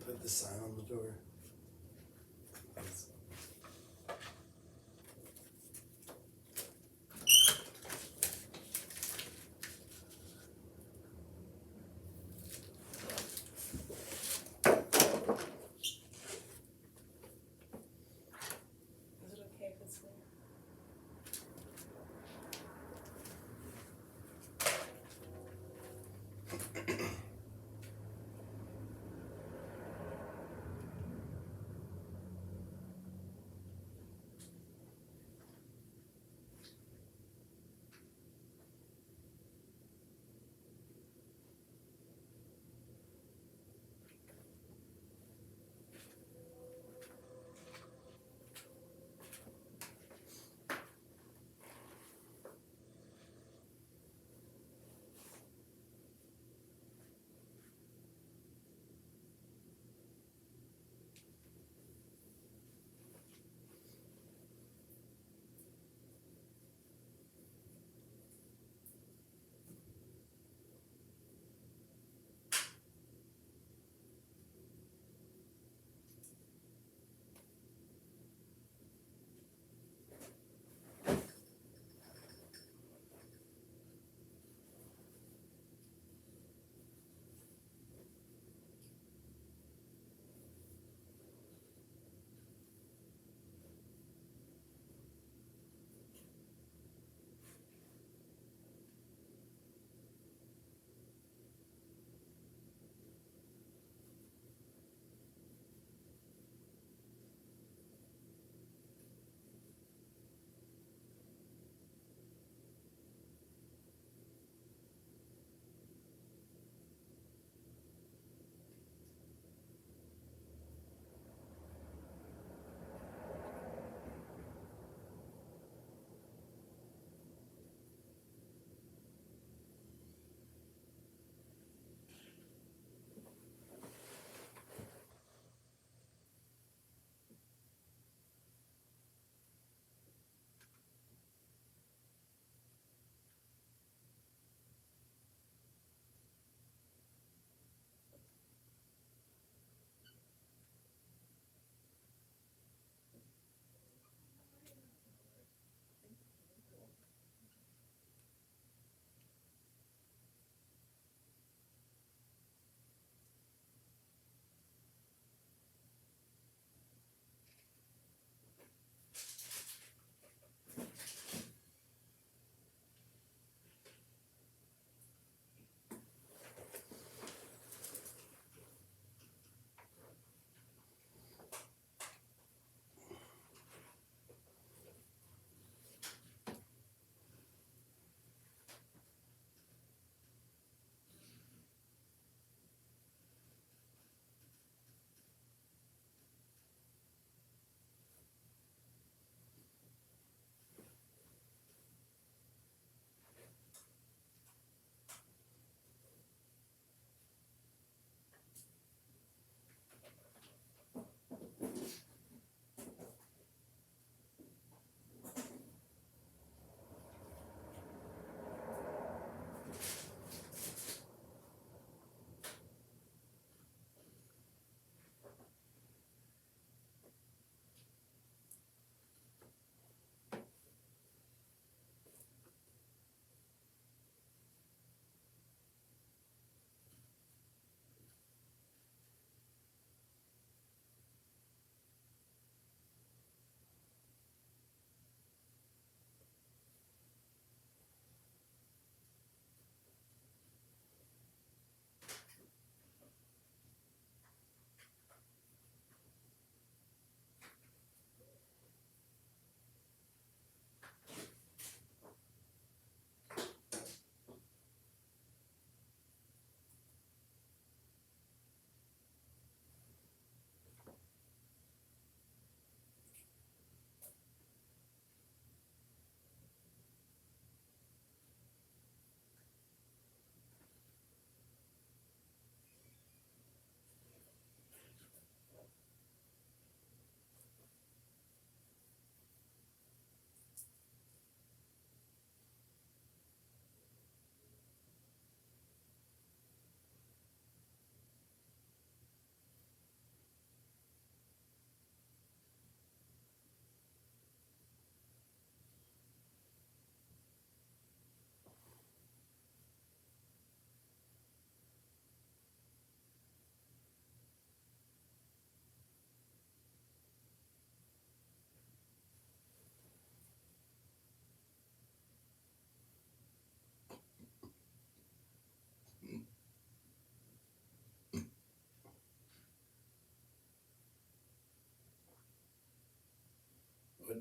put the sign on the door. Is it okay if it's there?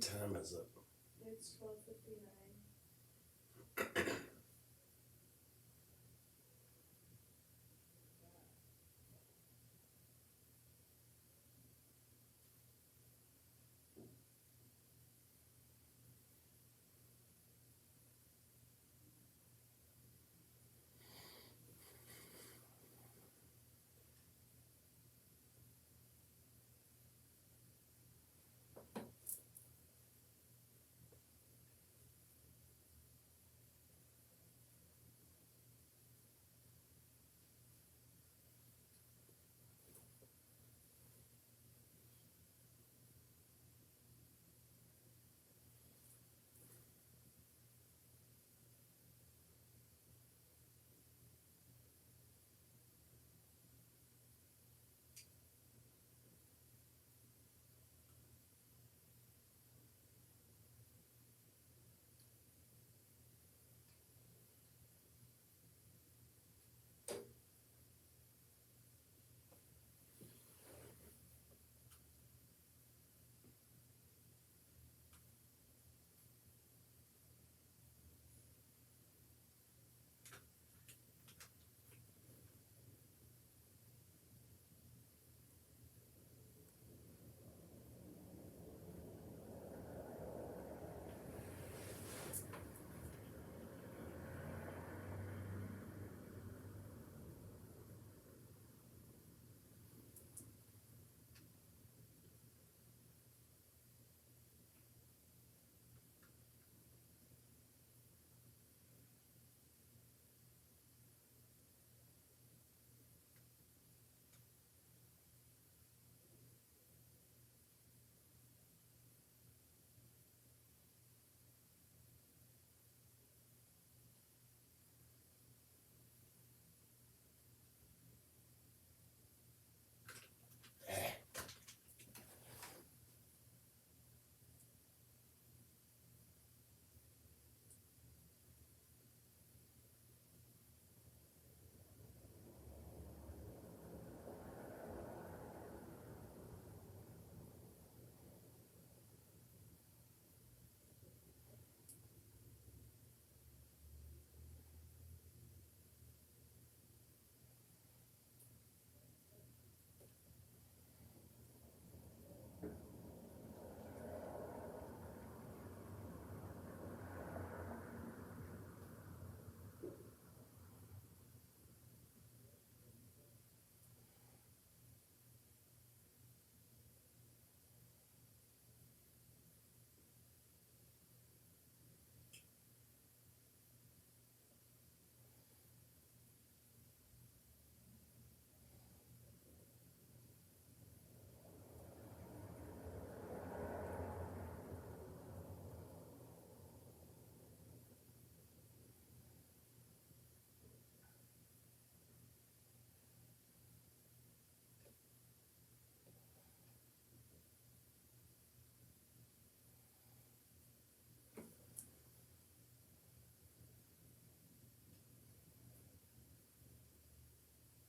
time is it? It's 12:59.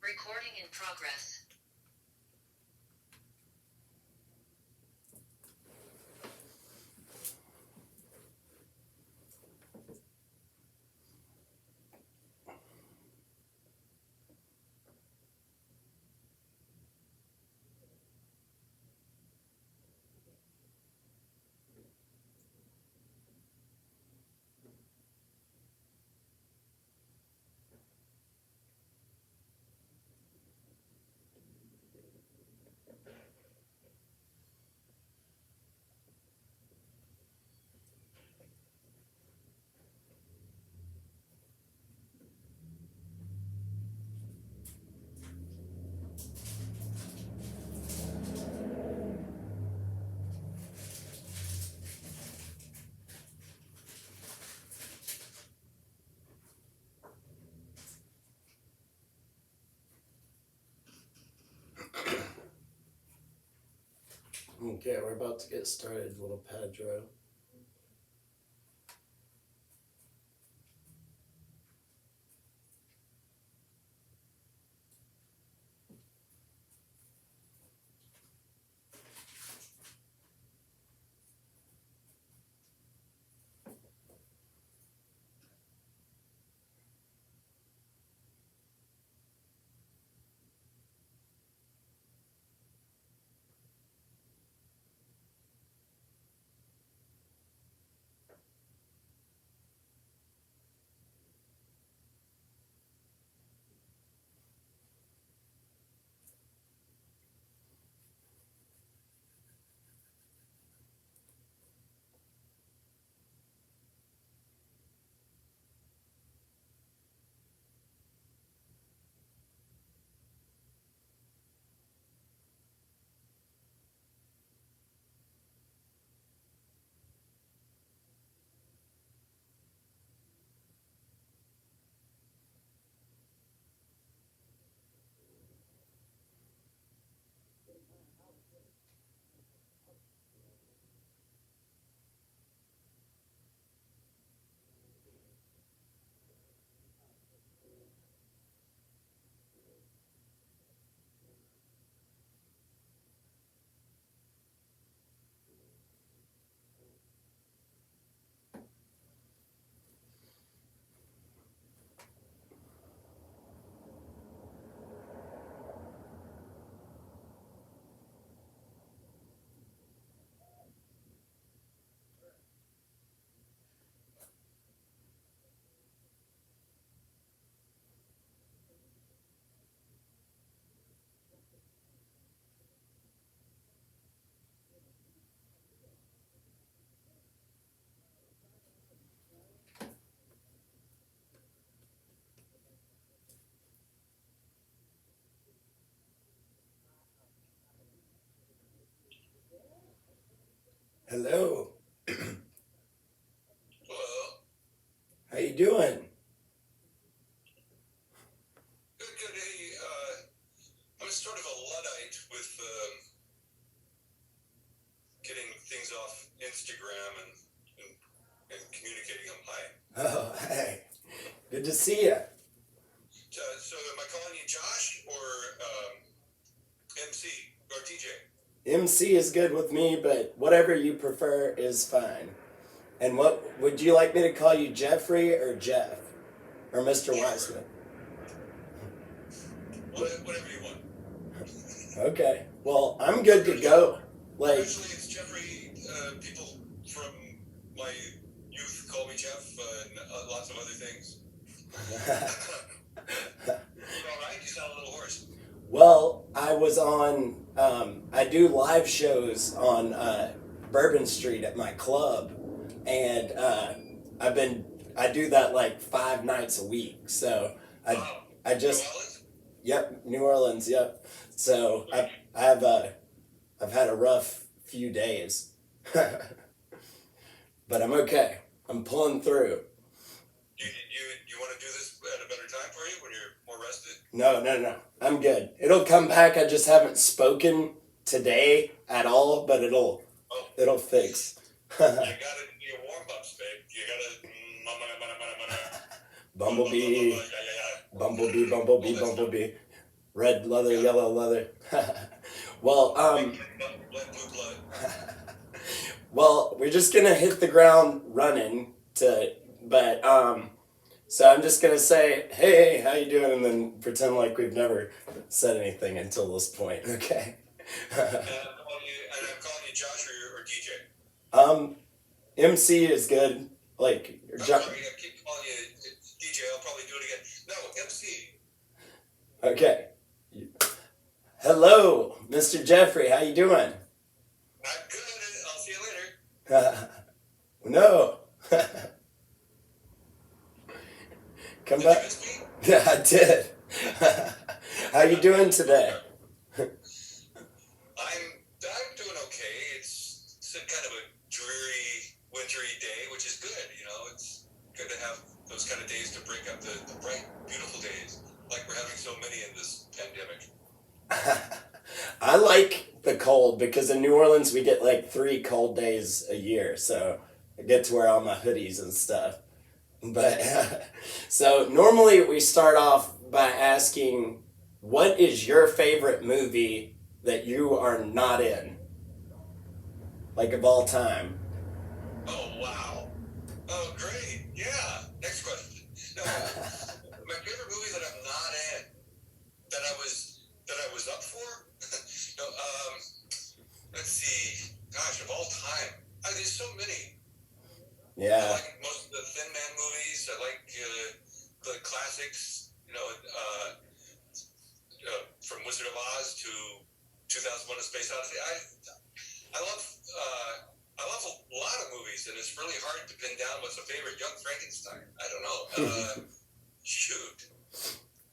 Recording in progress. Okay, we're about to get started, little Pedro. Hello. Hello. How you doing? Good, good. Hey, I'm sort of a Luddite with getting things off Instagram and communicating them. Hi. Oh, hey. Good to see you. So am I calling you Josh or MC or DJ? MC is good with me, but whatever you prefer is fine. And what would you like me to call you, Jeffrey or Jeff? Or Mr. Sure. Weissman? Whatever you want. Okay. Well, I'm good to go. Like, Actually, it's Jeffrey. People from my youth call me Jeff and lots of other things. You're all right? You sound a little hoarse. well, I was on, I do live shows on Bourbon Street at my club, and I do that like 5 nights a week. So Wow. I just, New Orleans? yep, New Orleans, yep. So I've had a rough few days, but I'm okay. I'm pulling through. You want to do this at a better time for you when you're more rested? No. I'm good. It'll come back. I just haven't spoken today at all, but it'll fix. You gotta do your warm ups, babe. You gotta Bumblebee, bumblebee. Red leather, yellow leather. Well, Blood, blue blood. well, we're just gonna hit the ground running so I'm just gonna say, hey, how you doing? And then pretend like we've never said anything until this point, okay? And I'm calling you Josh or DJ. MC is good. Like, I'm sorry, I keep calling you DJ. I'll probably do it again. No, MC. okay. Hello, Mr. Jeffrey, how you doing? I'm good. I'll see you later. No. Come Did you back. miss me? Yeah, I did. How you doing today? I'm doing okay. It's a kind of a dreary, wintry day, which is good. You know, it's good to have those kind of days to break up the bright, beautiful days, like we're having so many in this pandemic. I like the cold because in New Orleans we get like 3 cold days a year, so I get to wear all my hoodies and stuff. But so normally we start off by asking, what is your favorite movie that you are not in? Like of all time. Oh, wow. Oh, great. Yeah. Next question. No, my favorite movie that I'm not in, that I was up for. No, let's see. Gosh, of all time, there's so many. I Yeah. like most of the Thin Man movies. I like the classics. You know, from Wizard of Oz to 2001: A Space Odyssey. I love a lot of movies, and it's really hard to pin down what's a favorite. Young Frankenstein. I don't know. Shoot.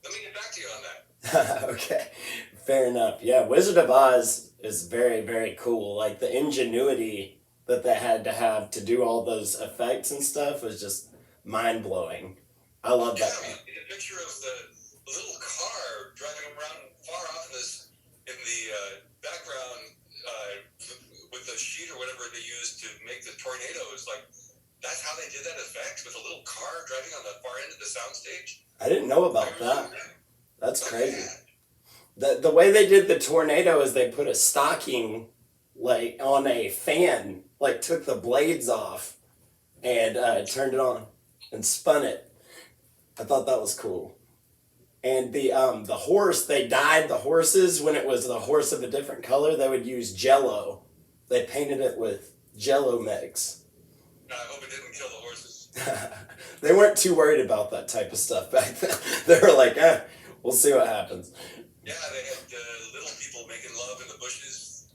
Let me get back to you on that. Okay, fair enough. Yeah, Wizard of Oz is very, very cool. Like the ingenuity that they had to have to do all those effects and stuff was just mind blowing. I love Yeah, that. I mean, a picture of the little car driving around far off in the background with the sheet or whatever they used to make the tornadoes. Like, that's how they did that effect with a little car driving on the far end of the soundstage. I didn't know about They were that. doing that. That's Oh, crazy. yeah. The way they did the tornado is they put a stocking like on a fan, like took the blades off and turned it on and spun it. I thought that was cool. And the horse, they dyed the horses when it was the horse of a different color. They would use Jello. They painted it with Jello mix. I hope it didn't kill the horses. They weren't too worried about that type of stuff back then. They were like, we'll see what happens. Yeah, they had little people making love in the bushes.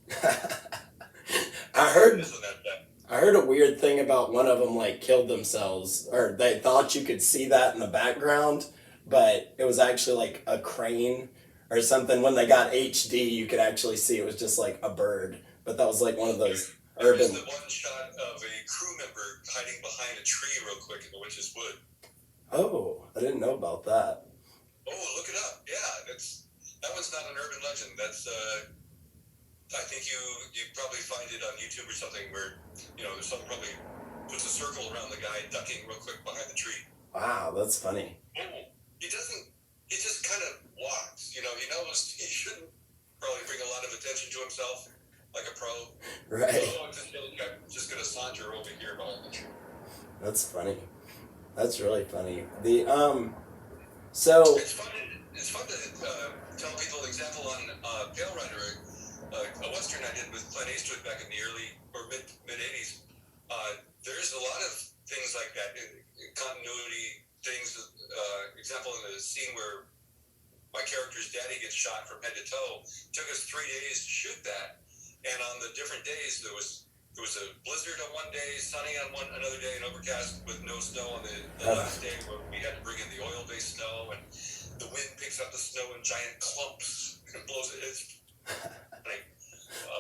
I heard Isn't that I heard a weird thing about one of them like killed themselves, or they thought you could see that in the background, but it was actually like a crane or something. When they got HD, you could actually see it was just like a bird. But that was like one of those There's urban. the one shot of a crew member hiding behind a tree real quick in the Witch's Wood. Oh, I didn't know about that. Oh, look it up. Yeah, that one's not an urban legend. That's I think you probably find it on YouTube or something where there's someone probably puts a circle around the guy ducking real quick behind the tree. Wow, that's funny. Oh, he doesn't. He just kind of walks. He knows he shouldn't probably bring a lot of attention to himself like a pro. Right. Oh, I'm just gonna saunter over here behind the tree. That's funny. That's really funny. So It's fun to tell people an example on Pale Rider, a western I did with Clint Eastwood back in the early or mid '80s. There's a lot of things like that in continuity things. Example in the scene where my character's daddy gets shot from head to toe. Took us 3 days to shoot that, and on the different days there was a blizzard on one day, sunny on another day, and overcast with no snow on the last day where we had to bring in the oil-based snow, and the wind picks up the snow in giant clumps and blows it. It's funny.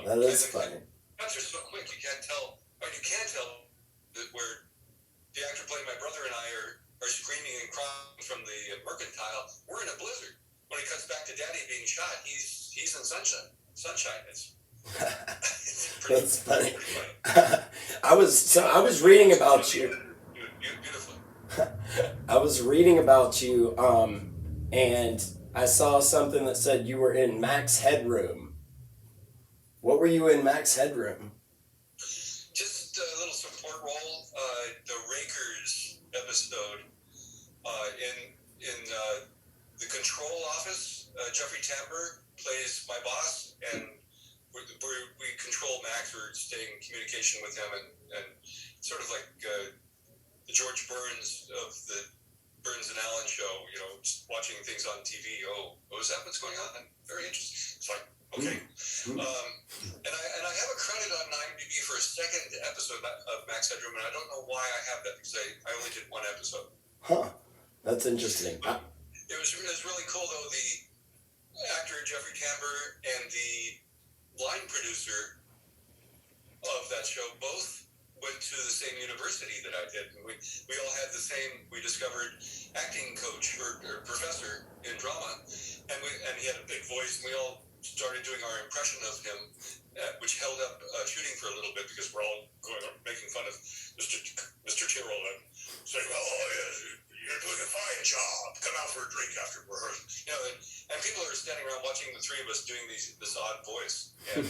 that is funny. Cuts are so quick you can't tell, or you can tell that where the actor playing my brother and I are screaming and crying from the mercantile. We're in a blizzard. When he cuts back to Daddy being shot, he's in sunshine. That's funny. I was reading about you. Beautifully. I was reading about you, and I saw something that said you were in Max Headroom. What were you in Max Headroom? Just a little support role. The Rakers episode in the control office. Jeffrey Tambor plays my boss, and we control Max. We're staying in communication with him, and sort of like the George Burns of the Burns and Allen show. Just watching things on TV. Oh, is that what's going on? Very interesting. It's like, okay. And I have a credit on IMDb for a second episode of Max Headroom, and I don't know why I have that because I only did one episode. Huh. That's interesting. It was really cool though. The actor Jeffrey Tambor and the line producer of that show both went to the same university that I did. We all had the same. We discovered acting coach or professor in drama, and he had a big voice. And we all started doing our impression of him, which held up shooting for a little bit because we're all making fun of Mr. Tyrrell and saying, "Oh yes, you're doing a fine job. Come out for a drink after rehearsal." And people are standing around watching the three of us doing this odd voice and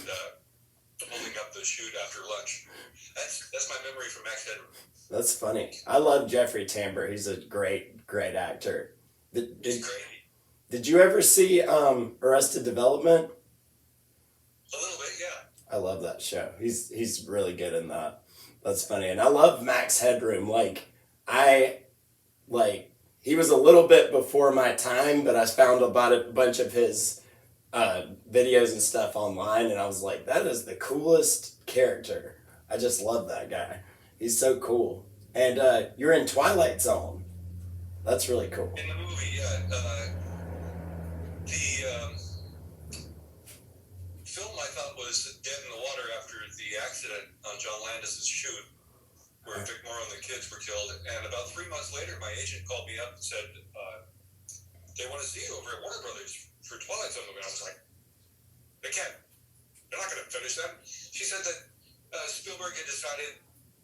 holding up the shoot after lunch. That's my memory from Max Headroom. That's funny. I love Jeffrey Tambor. He's a great actor. He's great. Did you ever see Arrested Development? A little bit, yeah. I love that show. He's really good in that. That's funny. And I love Max Headroom. He was a little bit before my time, but I found about a bunch of his videos and stuff online, and I was like, that is the coolest character. I just love that guy. He's so cool. And you're in Twilight Zone. That's really cool. In the movie, yeah. The film I thought was dead in the water after the accident on John Landis's shoot, where Vic Morrow and the kids were killed. And about 3 months later, my agent called me up and said, they want to see you over at Warner Brothers for Twilight Zone. And I was like, they're not going to finish that. She said that Spielberg had decided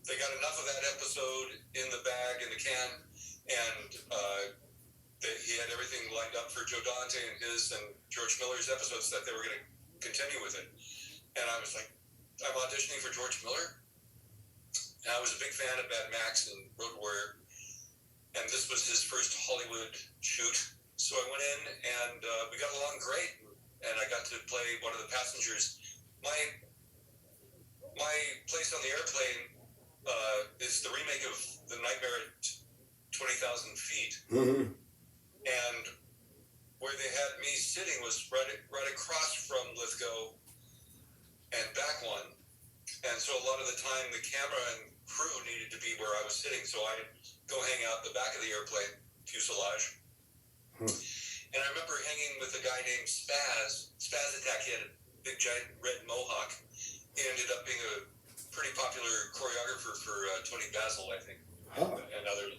they got enough of that episode in the bag, in the can, and that he had everything lined up for Joe Dante and his and George Miller's episodes, that they were going to continue with it. And I was like, I'm auditioning for George Miller. And I was a big fan of Mad Max and Road Warrior, and this was his first Hollywood shoot. So I went in, and we got along great, and I got to play one of the passengers. My place on the airplane is the remake of The Nightmare at 20,000 Feet. Mm-hmm. And where they had me sitting was right across from Lithgow and back one. And so a lot of the time the camera and crew needed to be where I was sitting, so I'd go hang out the back of the airplane fuselage. And I remember hanging with a guy named Spaz Attack. He had a big giant red mohawk. He ended up being a Tony Basil, I think, Huh. and others.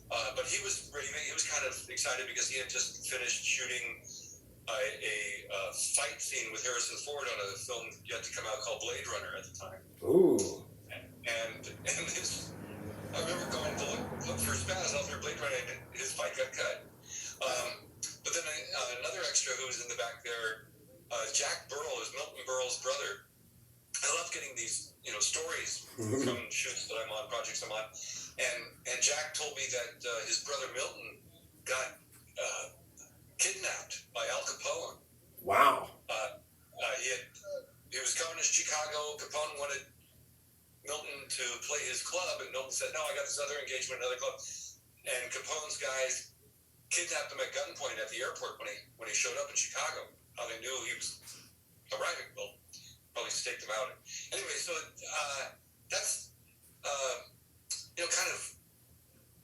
But he was kind of excited because he had just finished shooting a fight scene with Harrison Ford on a film yet to come out called Blade Runner at the time. Ooh. And his, I remember going to look for Spaz after Blade Runner, and his fight got cut. But then another extra who was in the back there, Jack Burrell, is Milton Berle's brother. I love getting these, stories from shoots that I'm on, projects I'm on. And Jack told me that his brother Milton got kidnapped by Al Capone. Wow. He was coming to Chicago. Capone wanted Milton to play his club, and Milton said, "No, I got this other engagement, another club." And Capone's guys kidnapped him at gunpoint at the airport when he showed up in Chicago. How they knew he was arriving? Well, probably staked him out. Anyway, so that's kind of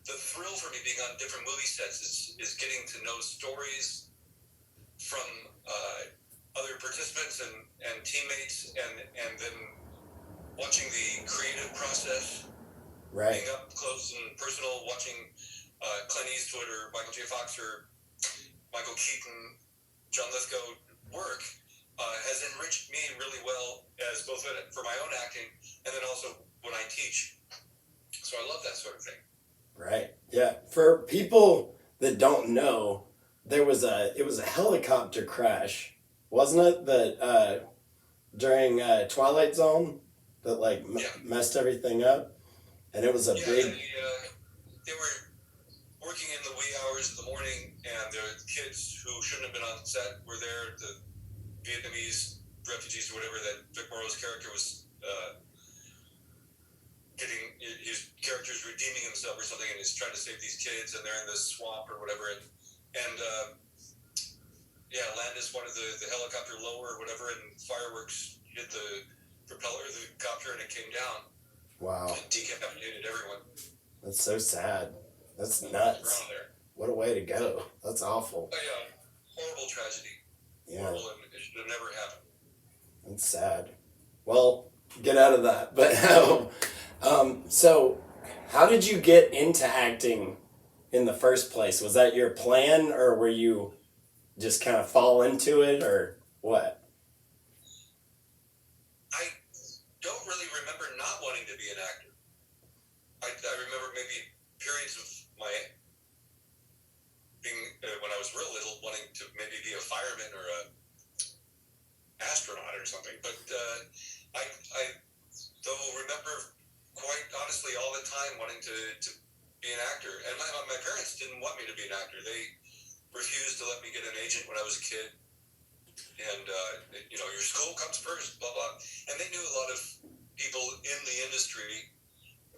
the thrill for me being on different movie sets is getting to know stories from other participants and teammates, and then watching the creative process, Right. being up close and personal, watching Clint Eastwood or Michael J. Fox or Michael Keaton, John Lithgow work has enriched me really well as both for my own acting and then also when I teach. So I love that sort of thing. Right. Yeah. For people that don't know, it was a helicopter crash, wasn't it? That during Twilight Zone that messed everything up, and it was a big. They were working in the wee hours of the morning, and the kids who shouldn't have been on set were there. The Vietnamese refugees or whatever that Vic Morrow's character was getting. His character's redeeming himself or something, and he's trying to save these kids, and they're in this swamp or whatever. And Landis wanted the helicopter lower or whatever, and fireworks hit the propeller of the copter, and it came down. Wow. And decapitated everyone. That's so sad. That's nuts. What a way to go. That's awful. Oh, yeah. Horrible tragedy. Yeah. Horrible, and it should have never happened. That's sad. Well, get out of that. But so how did you get into acting in the first place? Was that your plan, or were you just kind of fall into it, or what? I don't really remember not wanting to be an actor. I remember maybe periods of my being when I was real little, wanting to maybe be a fireman or a astronaut or something. But I though remember quite honestly all the time wanting to be an actor. And my parents didn't want me to be an actor. They refused to let me get an agent when I was a kid. And your school comes first, blah blah. And they knew a lot of people in the industry,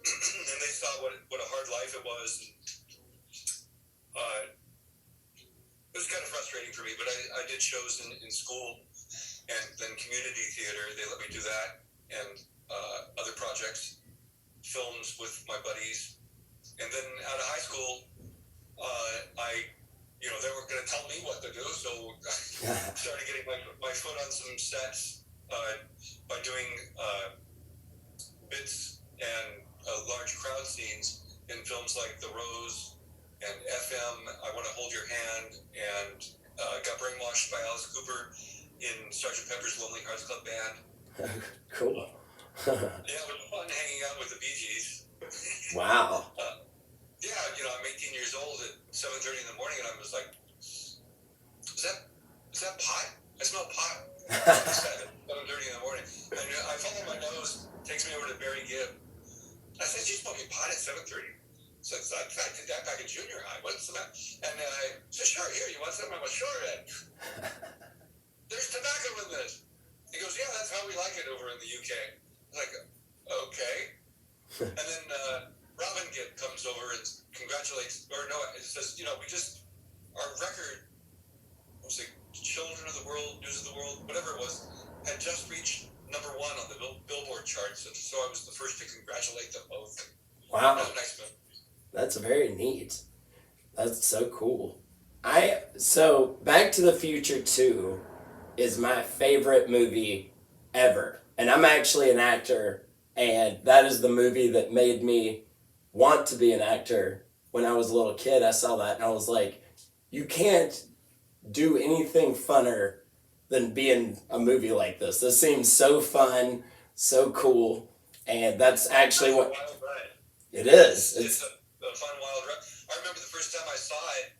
and they saw what a hard life it was. It was kind of frustrating for me, but I did shows in school, and then community theater. They let me do that, and other projects, films with my buddies, and then out of high school, they weren't going to tell me what to do, so I started getting my foot on some sets by doing bits and large crowd scenes in films like The Rose and FM, I Want to Hold Your Hand, and got brainwashed by Alice Cooper in Sgt. Pepper's Lonely Hearts Club Band. Cool. Yeah, it was fun hanging out with the Bee Gees. Wow. I'm 18 years old at 7:30 in the morning, and I was like, is that pot? I smell pot. 7:30 in the morning. And I follow my nose, takes me over to Barry Gibb. I said, "You smoking pot at 7:30?" So I did that back in junior high. What's the matter? And I said, "Sure, here, you want some?" I was sure. There's tobacco in this. He goes, "Yeah, that's how we like it over in the UK." I'm like, okay. And then Robin Gibb comes over and congratulates, or no, it says, our record, what was it, Children of the World, News of the World, whatever it was, had just reached #1 on the Billboard charts, and so I was the first to congratulate them both. Wow. That was nice. That's very neat. That's so cool. So Back to the Future 2 is my favorite movie ever. And I'm actually an actor And that is the movie that made me want to be an actor. When I was a little kid, I saw that and I was like, you can't do anything funner than be in a movie like this. This seems so fun, so cool. And that's actually what Wild ride. it is. It's a fun wild ride. I remember the first time I saw it,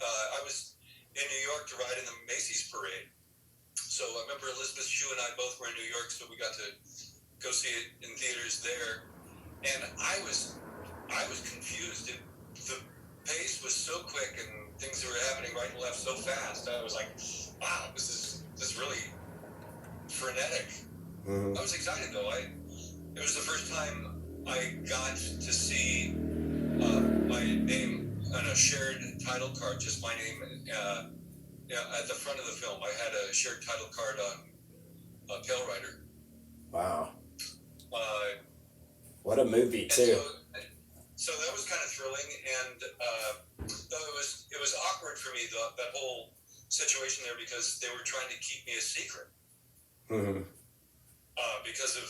I was in New York to ride in the Macy's parade. So I remember Elizabeth Shue and I both were in New York, so we got to go see it in theaters there. And I was confused. The pace was so quick and things were happening right and left so fast. I was like, wow, this is really frenetic. Mm-hmm. I was excited though. It was the first time I got to see my name on a shared title card, just my name at the front of the film. I had a shared title card on Pale Rider. Wow. What a movie too. So that was kind of thrilling, and though it was awkward for me, that whole situation there, because they were trying to keep me a secret. Mm-hmm. Because of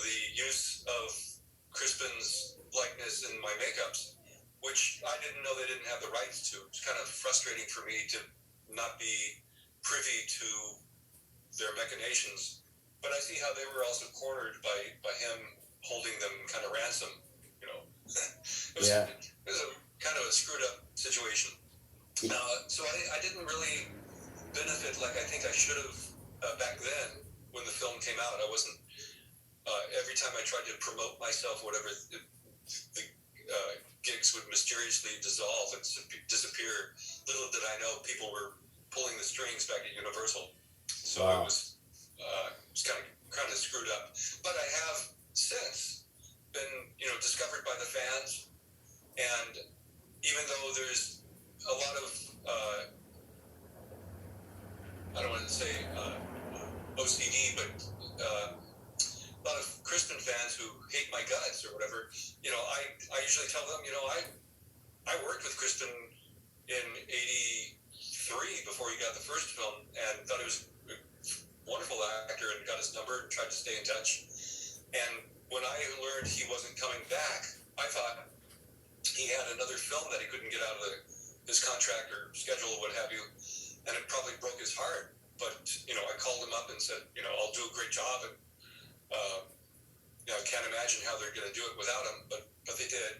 the use of Crispin's likeness in my makeups, which I didn't know they didn't have the rights to. It was kind of frustrating for me to not be privy to their machinations. But I see how they were also cornered by him holding them kind of ransom, you know. It was a kind of a screwed up situation. So I didn't really benefit like I think I should have back then when the film came out. I wasn't, every time I tried to promote myself, whatever, the gigs would mysteriously dissolve and disappear. Little did I know people were pulling the strings back at Universal. So wow. It was kind of screwed up. But I have since been, discovered by the fans, and even though there's a lot of I don't want to say OCD, but a lot of Crispin fans who hate my guts or whatever, I usually tell them, I worked with Crispin in '83 before he got the first film, and thought he was a wonderful actor, and got his number and tried to stay in touch. And when I learned he wasn't coming back, I thought he had another film that he couldn't get out of his contract or schedule or what have you, and it probably broke his heart. But I called him up and said, I'll do a great job, and I can't imagine how they're going to do it without him, but they did,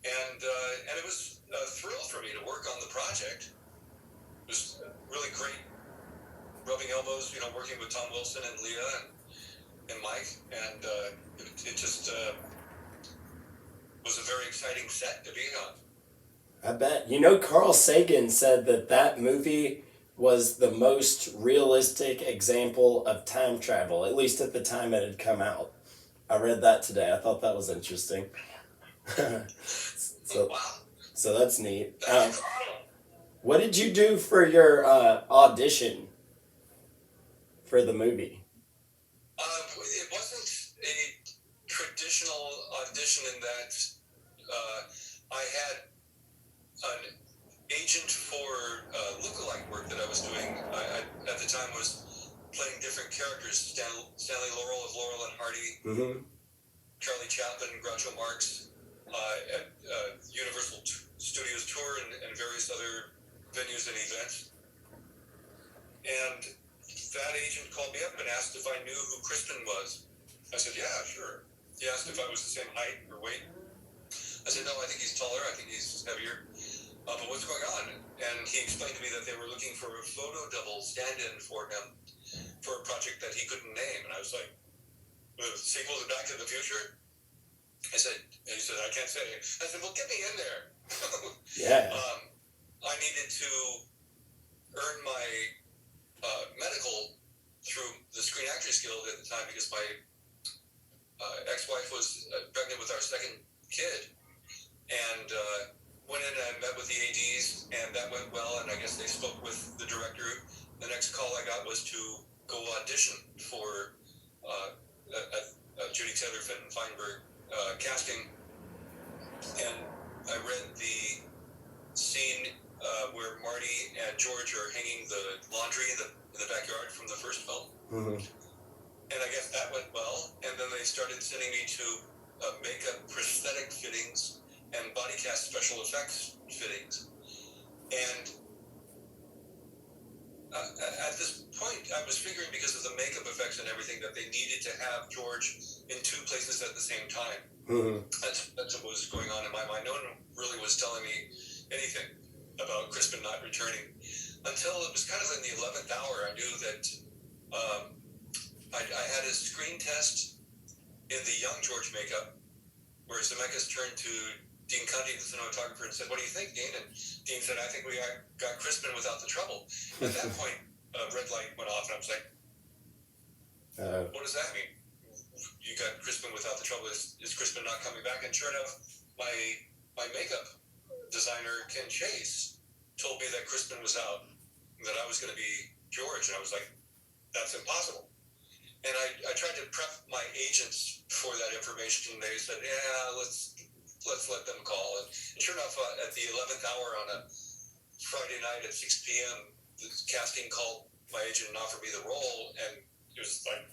and it was a thrill for me to work on the project. It was really great, rubbing elbows, working with Tom Wilson and Leah and Mike, and it just was a very exciting set to be on. I bet. Carl Sagan said that movie was the most realistic example of time travel, at least at the time it had come out. I read that today. I thought that was interesting. So that's neat. What did you do for your audition for the movie? It wasn't a traditional audition in that I had an agent for lookalike work that I was doing. I at the time was playing different characters: Stanley Laurel of Laurel and Hardy, Mm-hmm. Charlie Chaplin, Groucho Marx, at Universal Studios Tour and various other venues and events. And that agent called me up and asked if I knew who Crispin was. I said, yeah, sure. He asked if I was the same height or weight. I said, no, I think he's taller. I think he's heavier. But what's going on? And he explained to me that they were looking for a photo double stand-in for him for a project that he couldn't name. And I was like, the sequel to Back to the Future? He said, I can't say. I said, well, get me in there. Yeah. I needed to earn my medical through the Screen Actors Guild at the time, because my ex-wife was pregnant with our second kid. And went in and met with the ADs, and that went well, and I guess they spoke with the director. The next call I got was to go audition for a Judy Taylor-Feinberg casting. And I read the scene where Marty and George are hanging the laundry in the backyard from the first film. Mm-hmm. And I guess that went well. And then they started sending me to makeup prosthetic fittings and body cast special effects fittings. And at this point, I was figuring, because of the makeup effects and everything, that they needed to have George in two places at the same time. Mm-hmm. That's what was going on in my mind. No one really was telling me anything about Crispin not returning until it was kind of in the 11th hour. I knew that I had a screen test in the young George makeup, where Zemeckis turned to Dean Cundy, the cinematographer, and said, "What do you think, Dean?" And Dean said, "I think we got Crispin without the trouble." At that point, a red light went off, and I was like, "What does that mean? You got Crispin without the trouble? Is Crispin not coming back?" And sure enough, my makeup designer, Ken Chase, told me that Crispin was out, and that I was going to be George, and I was like, "That's impossible." And I tried to prep my agents for that information. They said, "Yeah, let's let them call." And sure enough, at the 11th hour on a Friday night at 6 p.m., the casting called my agent and offered me the role, and it was like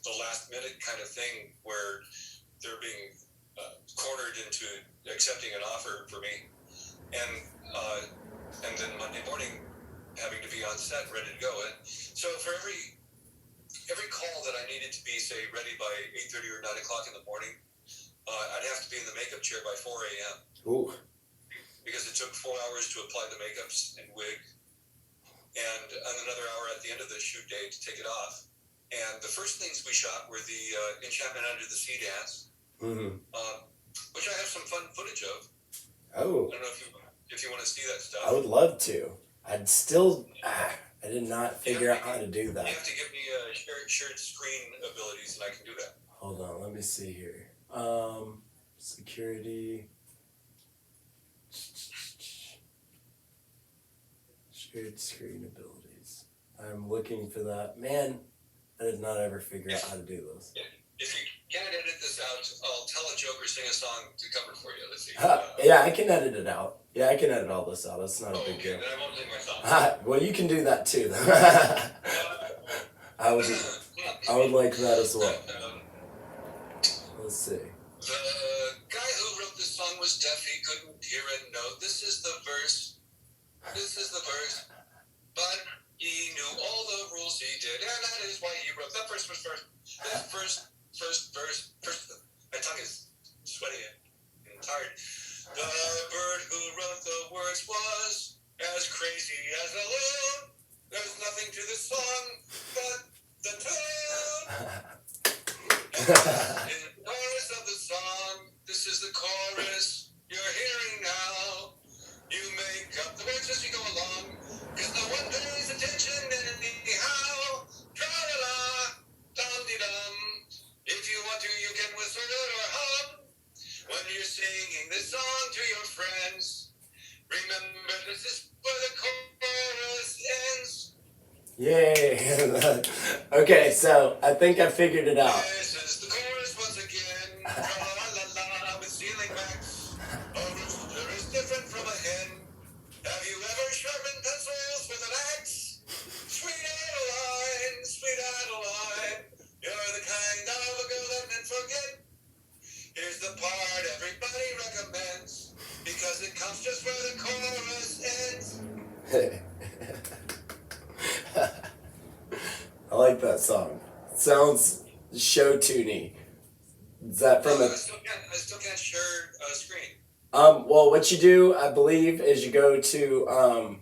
the last minute kind of thing where they're being cornered into accepting an offer for me, and then Monday morning having to be on set ready to go. And so for every call that I needed to be, say, ready by 8:30 or 9 o'clock in the morning, I'd have to be in the makeup chair by 4 a.m. Ooh. Because it took 4 hours to apply the makeups and wig, and another hour at the end of the shoot day to take it off. And the first things we shot were the Enchantment Under the Sea dance, which I have some fun footage of. Oh. I don't know if you want to see that stuff. I would love to. I'd still... I did not figure out how to do that. You have to give me shared screen abilities, and I can do that. Hold on, let me see here. Security. Shared screen abilities. I'm looking for that. Man, I did not ever figure out how to do those. If you can't edit this out, I'll tell a joke or sing a song to cover for you. Let's see. Yeah, I can edit it out. Yeah, I can edit all this out. It's not a big deal. Then I won't sing my song. Well, you can do that too. I would like that as well. Let's see. The guy who wrote this song was deaf. He couldn't hear a note. This is the verse. But he knew all the rules, he did, and that is why he wrote that first verse. My tongue is sweaty and tired. The bird who wrote the words was as crazy as a loon. There's nothing to this song but the tune. In the chorus of the song, this is the chorus you're hearing now. You make up the words as you go along, cause no one pays attention anyhow. Tra-la-la, dum-de-dum. If you want to, you can whistle or hum. When you're singing this song to your friends, remember this is where the chorus ends. Yay! Okay, so I think I figured it out. This is the chorus once again. Tra-la-la-la, with ceiling max. A rooster is different from a hen. Have you ever sharpened pencils with an axe? Sweet Adeline, you're the kind of a girl that men forget. Here's the part everybody recommends, because it comes just where the chorus ends. I like that song. It sounds show-tuney. Is that from I still can't share a screen. Well, what you do, I believe, is you go to,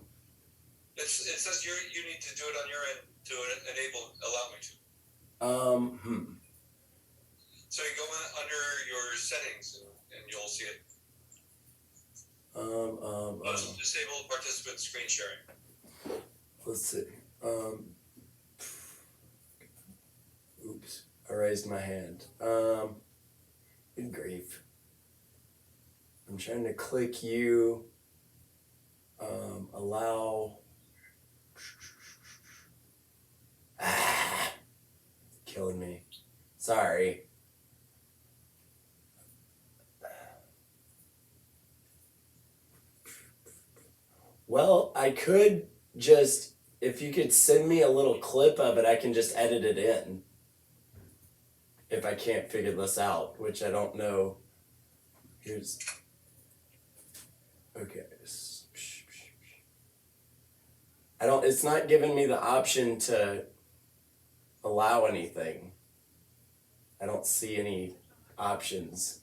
It says you need to do it on your end to allow me to. So you go under your settings and you'll see it. Disable participant screen sharing. Let's see. Oops, I raised my hand. Good grief. I'm trying to click you. Allow. Killing me. Sorry. Well, I could just, if you could send me a little clip of it, I can just edit it in. if I can't figure this out, which I don't know. Here's, okay. It's not giving me the option to allow anything. I don't see any options.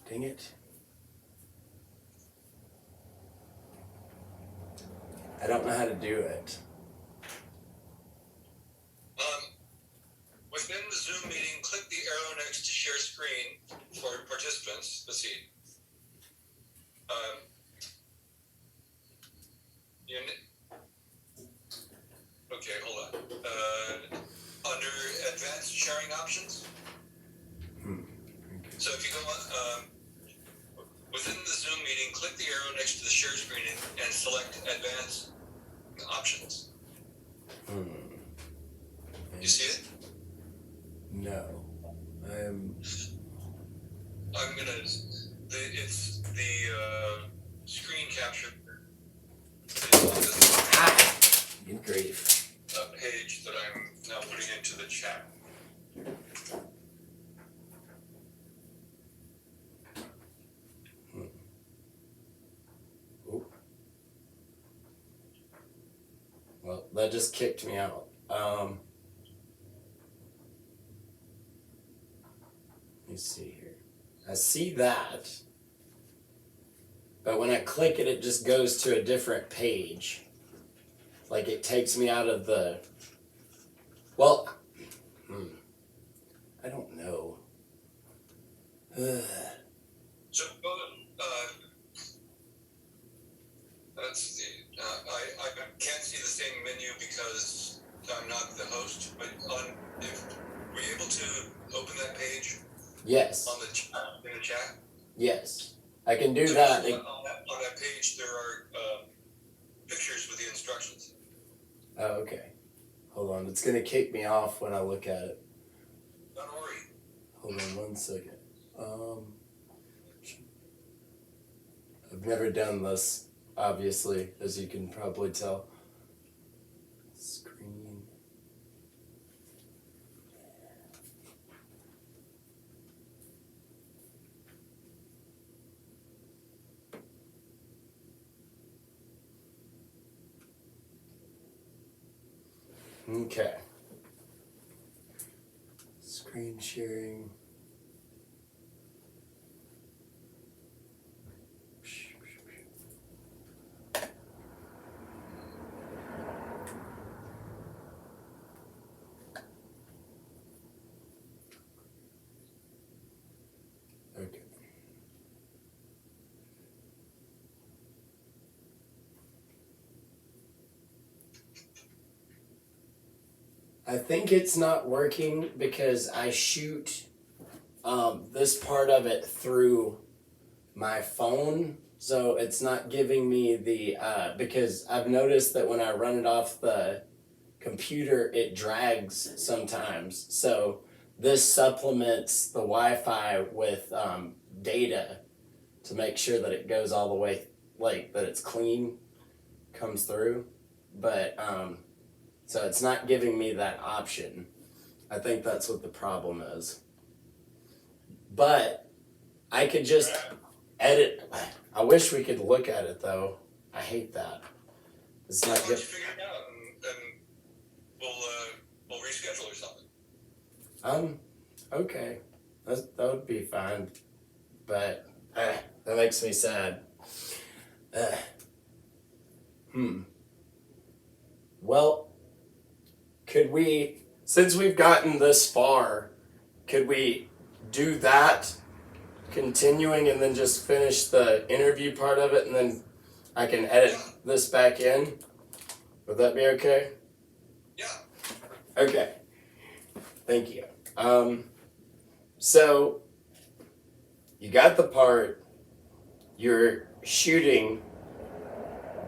Dang it. I don't know how to do it. Within the Zoom meeting, click the arrow next to share screen for participants. Let's see. Okay, hold on. Under advanced sharing options. So if you go within the Zoom meeting, click the arrow next to the share screen and select advanced options. You see it? No. I'm gonna. It's the screen capture. Good grief. Page that I'm now putting into the chat. Ooh. Well, that just kicked me out. Let me see here. I see that. But when I click it, it just goes to a different page. Like it takes me out of the. Well, I don't know. So let's see. I can't see the same menu because I'm not the host. But were you able to open that page? Yes. On the in the chat. Yes, I can do So that. On that page, there are pictures with the instructions. Oh, okay. Hold on. It's going to kick me off when I look at it. Don't worry. Hold on 1 second. I've never done this, obviously, as you can probably tell. Screen. Okay. Screen sharing. Okay. I think it's not working because I shoot this part of it through my phone, so it's not giving me the because I've noticed that when I run it off the computer, it drags sometimes. So this supplements the Wi-Fi with data to make sure that it goes all the way, like that it's clean, comes through, but so it's not giving me that option. I think that's what the problem is. But I could just edit. I wish we could look at it though. I hate that. It's not Why don't good. you figure it out and we'll reschedule or something. Okay. That would be fine. But that makes me sad. Well, could we, since we've gotten this far, could we do that, continuing, and then just finish the interview part of it, and then I can edit this back in? Would that be okay? Yeah. Okay. Thank you. So you got the part. You're shooting.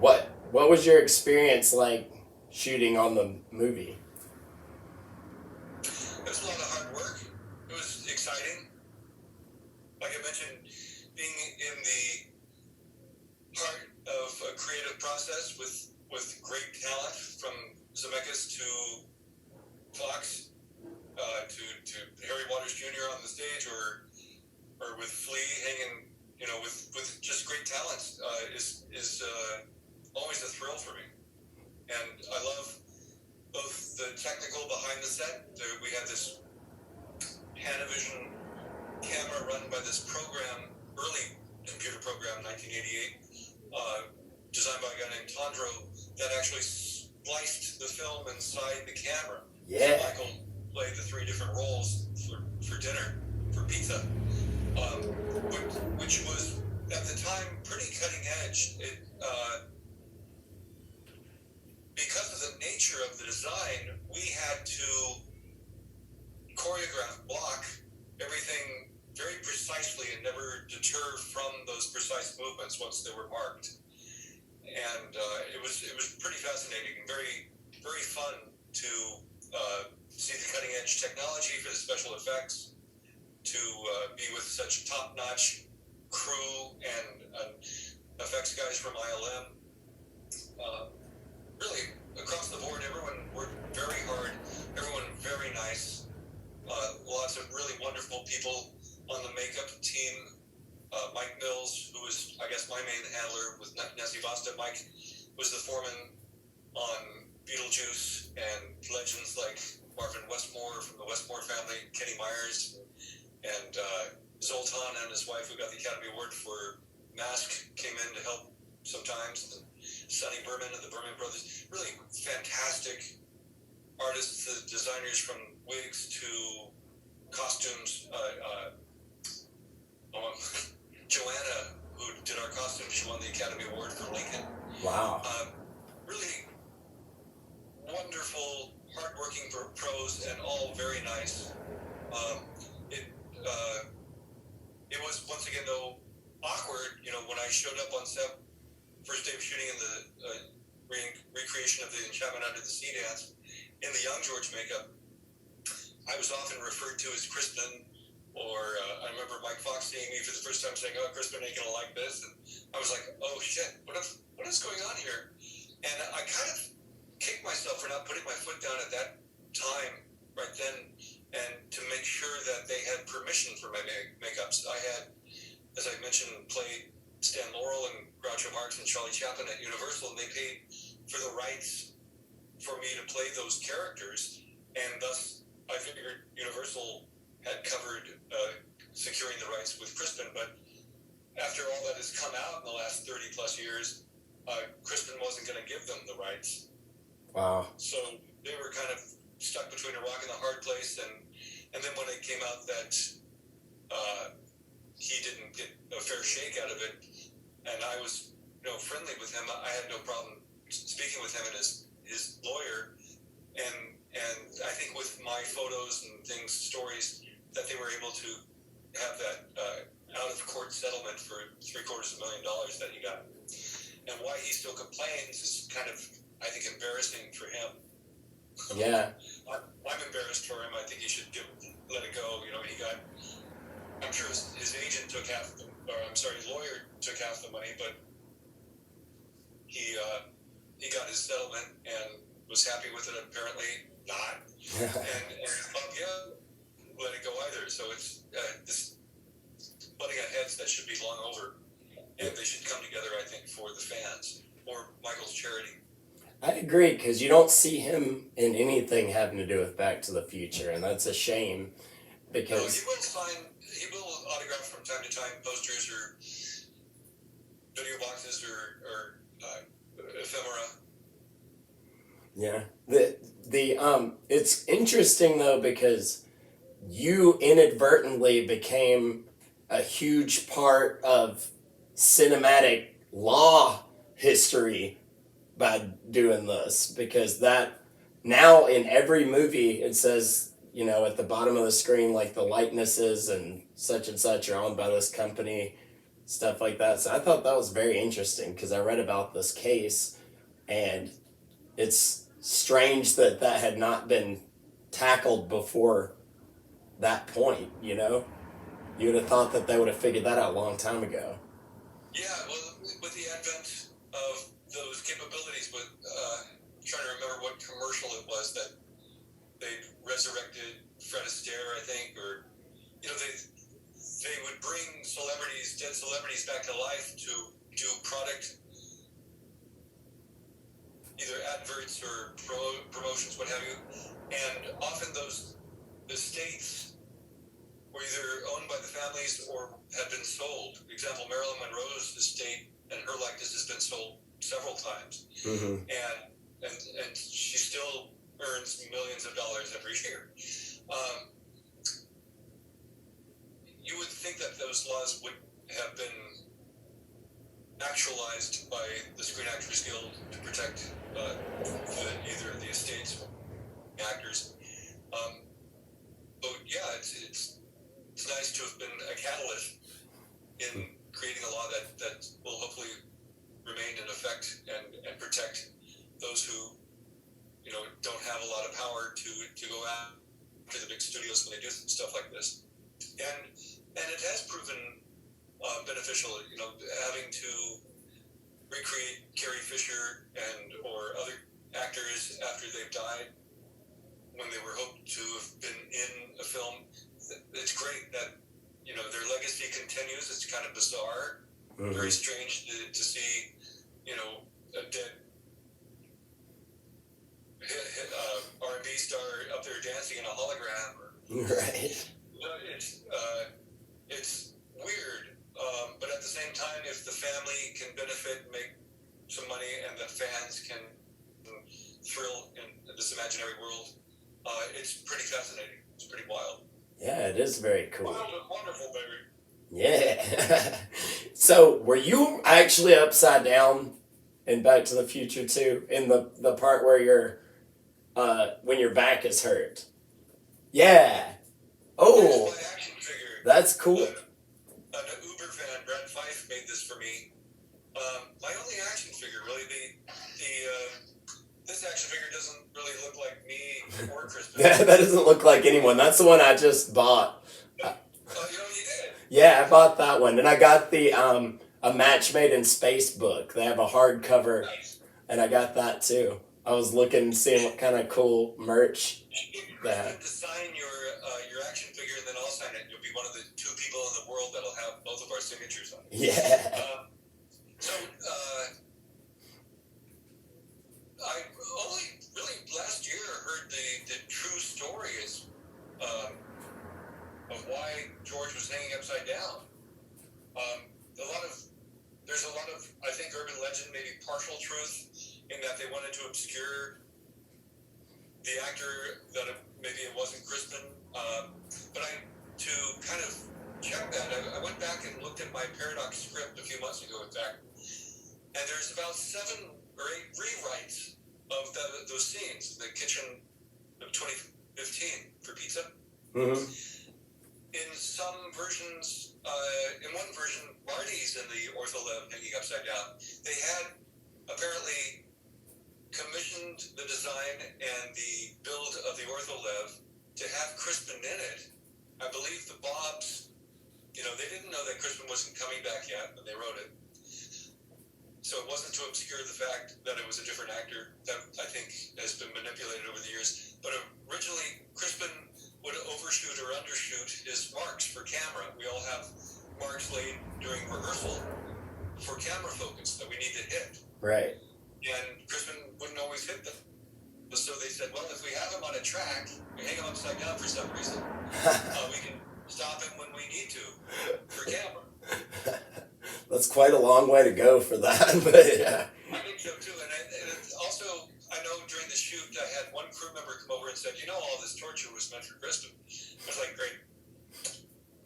What was your experience like shooting on the movie? It was a lot of hard work. It was exciting. Like I mentioned, being in the heart of a creative process with with great talent from Zemeckis to Fox, to Harry Waters Jr. on the stage, or with Flea hanging, with just great talent, is always a thrill for me. And I love both the technical behind the set. We had this Panavision camera run by this program, early computer program, 1988, designed by a guy named Tondro, that actually spliced the film inside the camera. Yeah. So Michael played the 3 different roles for dinner, for pizza, which was, at the time, pretty cutting edge. Because of the nature of the design, we had to choreograph, block everything very precisely and never deter from those precise movements once they were marked. And it was pretty fascinating and very, very fun to see the cutting edge technology for the special effects, to be with such top-notch crew and effects guys from ILM. Really, across the board, everyone worked very hard, everyone very nice. Lots of really wonderful people on the makeup team. Mike Mills, who was, I guess, my main handler with Nessie Vasta. Mike was the foreman on Beetlejuice and legends like Marvin Westmore from the Westmore family, Kenny Myers, and Zoltan and his wife, who got the Academy Award for Mask, came in to help sometimes. And Sonny Berman and the Berman Brothers. Really fantastic artists, the designers, from wigs to costumes. Joanna, who did our costumes, she won the Academy Award for Lincoln. Wow. Really wonderful, hardworking pros, and all very nice. It was, once again, though, awkward, when I showed up on set, first day of shooting in the recreation of the Enchantment Under the Sea dance, in the Young George makeup, I was often referred to as Crispin, or I remember Mike Fox seeing me for the first time saying, "Oh, Crispin ain't gonna like this," and I was like, "Oh shit, what is going on here?" And I kind of kicked myself for not putting my foot down at that time, right then, and to make sure that they had permission for my makeups. I had, as I mentioned, played Stan Laurel and Groucho Marx and Charlie Chaplin at Universal, and they paid for the rights for me to play those characters, and thus I figured Universal had covered securing the rights with Crispin. But after all that has come out in the last 30 plus years, Crispin wasn't going to give them the rights. Wow. So they were kind of stuck between a rock and a hard place, and then when it came out that he didn't get a fair shake out of it, and I was friendly with him, I had no problem speaking with him and his lawyer, and I think with my photos and things, stories, that they were able to have that out-of-court settlement for $750,000 that he got. And why he still complains is kind of, I think, embarrassing for him. Yeah. I'm embarrassed for him. I think he should let it go. He got, I'm sure his agent took his lawyer took half the money, but he got his settlement and was happy with it. Apparently not. and let it go either. So it's this butting at heads that should be long over, and they should come together, I think, for the fans or Michael's charity. I agree, because you don't see him in anything having to do with Back to the Future, and that's a shame. Because he will autograph from time to time posters or video boxes or ephemera. Yeah. It's interesting though, because you inadvertently became a huge part of cinematic law history by doing this, because that now in every movie it says, at the bottom of the screen, like the likenesses and such are owned by this company, stuff like that. So I thought that was very interesting, because I read about this case, and it's strange that had not been tackled before that point, You would have thought that they would have figured that out a long time ago. Yeah, well, with the advent of those capabilities, but trying to remember what commercial it was that they resurrected Fred Astaire, I think, or they would bring dead celebrities back to life to do product, either adverts or promotions, what have you, and often those estates were either owned by the families or had been sold. For example, Marilyn Monroe's estate and her likeness has been sold several times, and she still earns millions of dollars every year. You would think that those laws would have been actualized by the Screen Actors Guild to protect either the estates or the actors. But yeah, it's nice to have been a catalyst in creating a law that will hopefully remain in effect and protect those who don't have a lot of power to go after the big studios when they do stuff like this. And it has proven beneficial, having to recreate Carrie Fisher or other actors after they've died when they were hoped to have been in a film. It's great that their legacy continues. It's kind of bizarre, very strange to see a dead R&B star up there dancing in a hologram. Right. It's weird, but at the same time, if the family can benefit and make some money, and the fans can thrill in this imaginary world, it's pretty fascinating. It's pretty wild. Yeah, it is very cool. Wonderful, baby. Yeah. So, were you actually upside down in Back to the Future too, in the part where you're when your back is hurt? Yeah. Oh, Here's my action figure. that's cool. An Uber fan, Brad Fife, made this for me. My only action figure, really. This action figure doesn't really look like me or Crispin. That doesn't look like anyone. That's the one I just bought. Oh, you did? Yeah, I bought that one, and I got the A Match Made in Space book. They have a hardcover, Nice. and I got that too. I was looking, seeing what kind of cool merch they Crispin have. to sign your action figure, and then I'll sign it. You'll be one of the 2 people in the world that'll have both of our signatures on it. Yeah. I only really last year heard the true story of why George was hanging upside down. There's a lot of, I think, urban legend, maybe partial truth, in that they wanted to obscure the actor, that maybe it wasn't Crispin. But to kind of check that, I went back and looked at my Paradox script a few months ago, in fact, and there's about 7 or 8 rewrites of those scenes in the kitchen of 2015 for Pizza. Mm-hmm. In some versions, in one version, Marty's in the ortholev hanging upside down. They had apparently commissioned the design and the build of the ortholev to have Crispin in it. I believe the Bobs, they didn't know that Crispin wasn't coming back yet when they wrote it. So it wasn't to obscure the fact that it was a different actor. That, I think, has been manipulated over the years. But originally, Crispin would overshoot or undershoot his marks for camera. We all have marks laid during rehearsal for camera focus that we need to hit. Right. And Crispin wouldn't always hit them. So they said, well, if we have him on a track, we hang him upside down for some reason, we can stop him when we need to for camera. That's quite a long way to go for that, but yeah. I think so too, and also, I know during the shoot, I had one crew member come over and said, all this torture was meant for Crispin. I was like, great.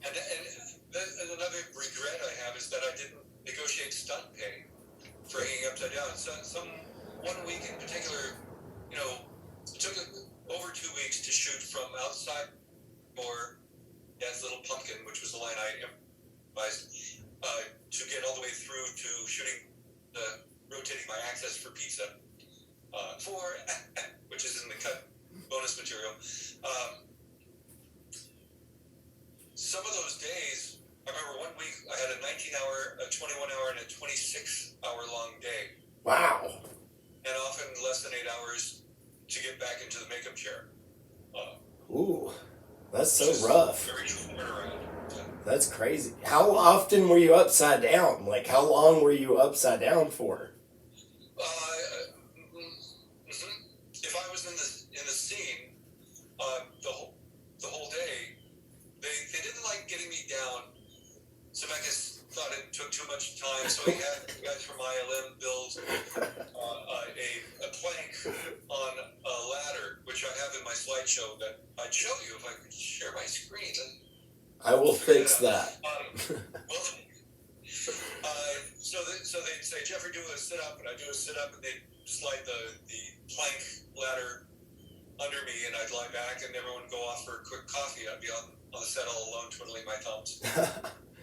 And another regret I have is that I didn't negotiate stunt pay for hanging upside down. So, one week in particular, it took over 2 weeks to shoot from outside or Dad's Little Pumpkin, which was the line I improvised, to get all the way through to shooting rotating my access for Pizza, which is in the cut bonus material. Some of those days, I remember one week I had a 19-hour, a 21-hour, and a 26-hour long day. Wow. Ooh, that's Which so is rough. very turnaround. So, That's crazy. How often were you upside down? Like, how long were you upside down for? if I was in the scene, the whole day, they didn't like getting me down. Zemeckis thought it took too much time, so he had the guys from ILM build a plank on a ladder, which I have in my slideshow that I'd show you if I could share my screen. I will fix that. Well, so they'd say, Jeffrey, do a sit up, and I'd do a sit up, and they'd slide the plank ladder under me, and I'd lie back, and everyone would go off for a quick coffee. I'd be on the set all alone, twiddling my thumbs.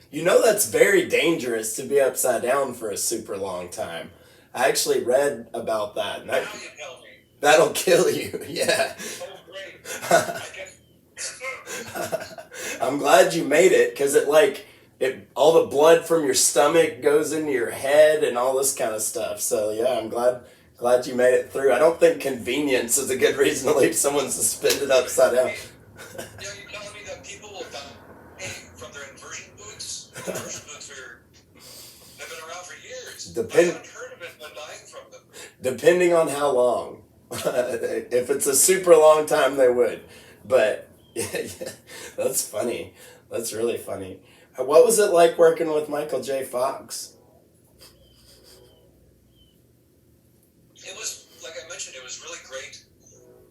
You know that's very dangerous to be upside down for a super long time. I actually read about that. And Now you tell me. that'll kill you. Yeah. Oh, great. I guess. I'm glad you made it because all the blood from your stomach goes into your head and all this kind of stuff. So yeah, I'm glad you made it through. I don't think convenience is a good reason to leave someone suspended upside down. You're telling me that people will die from their inversion boots? Inversion boots have been around for years. I haven't heard of it, but dying from them. Depending on how long. If it's a super long time, they would. But yeah, that's funny. That's really funny. What was it like working with Michael J. Fox? It was, like I mentioned, it was really great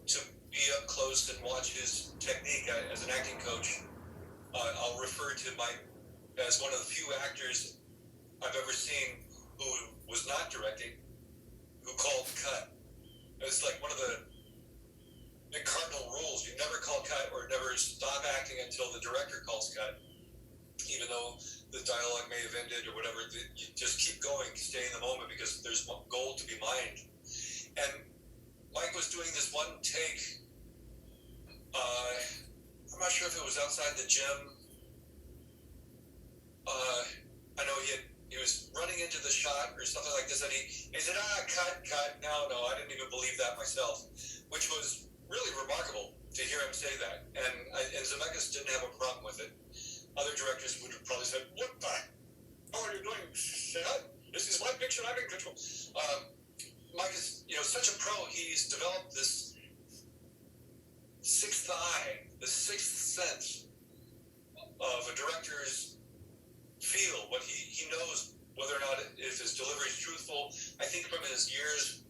to be up close and watch his technique. As an acting coach, I'll refer to Mike as one of the few actors I've ever seen who was not directing, who called cut. It's like one of the big cardinal rules. You never call cut or never stop acting until the director calls cut. Even though the dialogue may have ended or whatever, you just keep going, stay in the moment because there's gold to be mined. And Mike was doing this one take. I'm not sure if it was outside the gym. I know he was running into the shot or something like this, and he said, cut. No, I didn't even believe that myself, which was really remarkable to hear him say that. And Zemeckis didn't have a problem with it. Other directors would have probably said, what the hell are you doing? This is my picture, I'm in control. Mike is, such a pro. He's developed this sixth eye, the sixth sense of a director's feel, what he knows whether or not if his delivery is truthful. I think from his years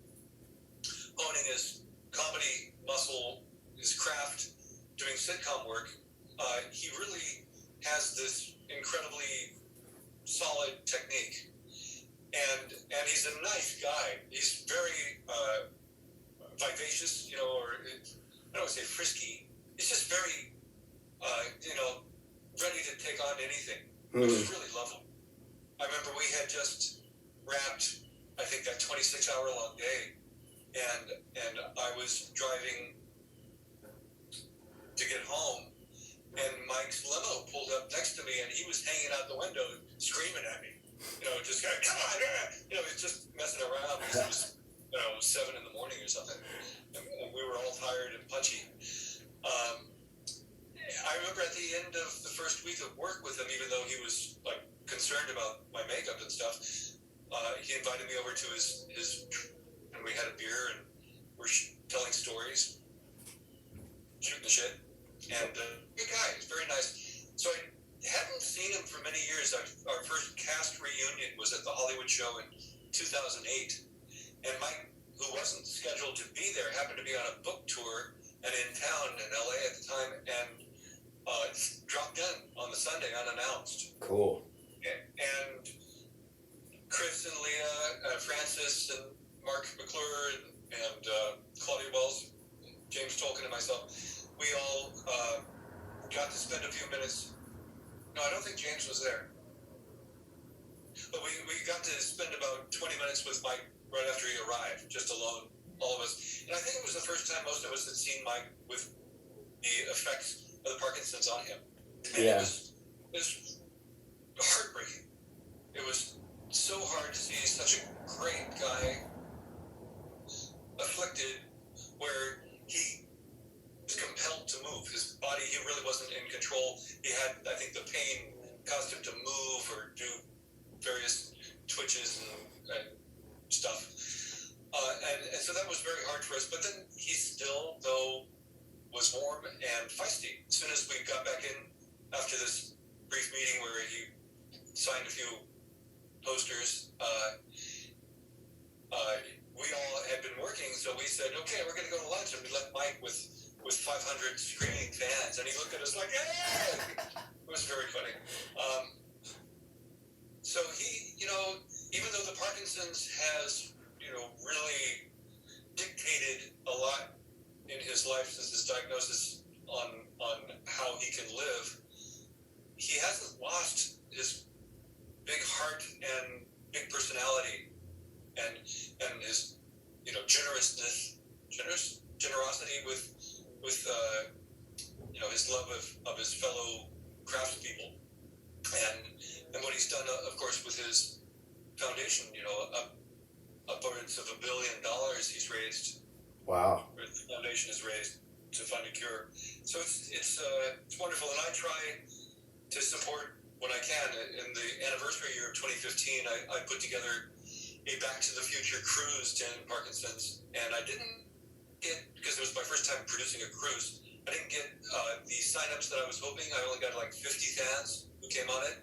honing his comedy muscle, his craft, doing sitcom work, he really has this incredibly solid technique. And he's a nice guy. He's very vivacious, or I don't want to say frisky. He's just very, ready to take on anything, which is really lovely. I remember we had just wrapped, I think, that 26-hour-long day, and I was driving to get home, and Mike's limo pulled up next to me, and he was hanging out the window screaming at me. Just going, come on, he's just messing around because it was, 7 in the morning or something, and we were all tired and punchy. I remember at the end of the first week of work with him, even though he was concerned about my makeup and stuff, he invited me over to his and we had a beer and we're telling stories, shooting the shit, and good guy, he's very nice. So I hadn't seen him for many years. Our first cast reunion was at the Hollywood show in 2008, and Mike, who wasn't scheduled to be there, happened to be on a book tour and in town in LA at the time, and dropped in on the Sunday unannounced. Cool. And Chris and Leah, Francis and Mark McClure and Claudia Wells, James Tolkien and myself, we all got to spend a few minutes. No, I don't think James was there. But we got to spend about 20 minutes with Mike right after he arrived, just alone, all of us. And I think it was the first time most of us had seen Mike with the effects of the Parkinson's on him. And Yeah. It was heartbreaking. It was so hard to see such a great guy afflicted where he was compelled to move. His and so that was very hard for us. But then he still, though, was warm and feisty. As soon as we got back in after this brief meeting where he signed a few posters, we all had been working, so we said, okay, we're going to go to lunch, and we left Mike with 500 screaming fans, and he looked at us like, hey! It was very funny. So he, even though the Parkinson's has, really dictated a lot in his life since his diagnosis on how he can live, he hasn't lost his big heart and big personality and his generosity with his love of his fellow craftspeople and what he's done, of course, with his foundation. Upwards of $1 billion he's raised. Wow. Or the foundation has raised to fund a cure. So it's wonderful, and I try to support when I can. In the anniversary year of 2015, I put together a Back to the Future cruise to end Parkinson's, and I didn't get, because it was my first time producing a cruise, I didn't get the signups that I was hoping. I only got like 50 fans who came on it,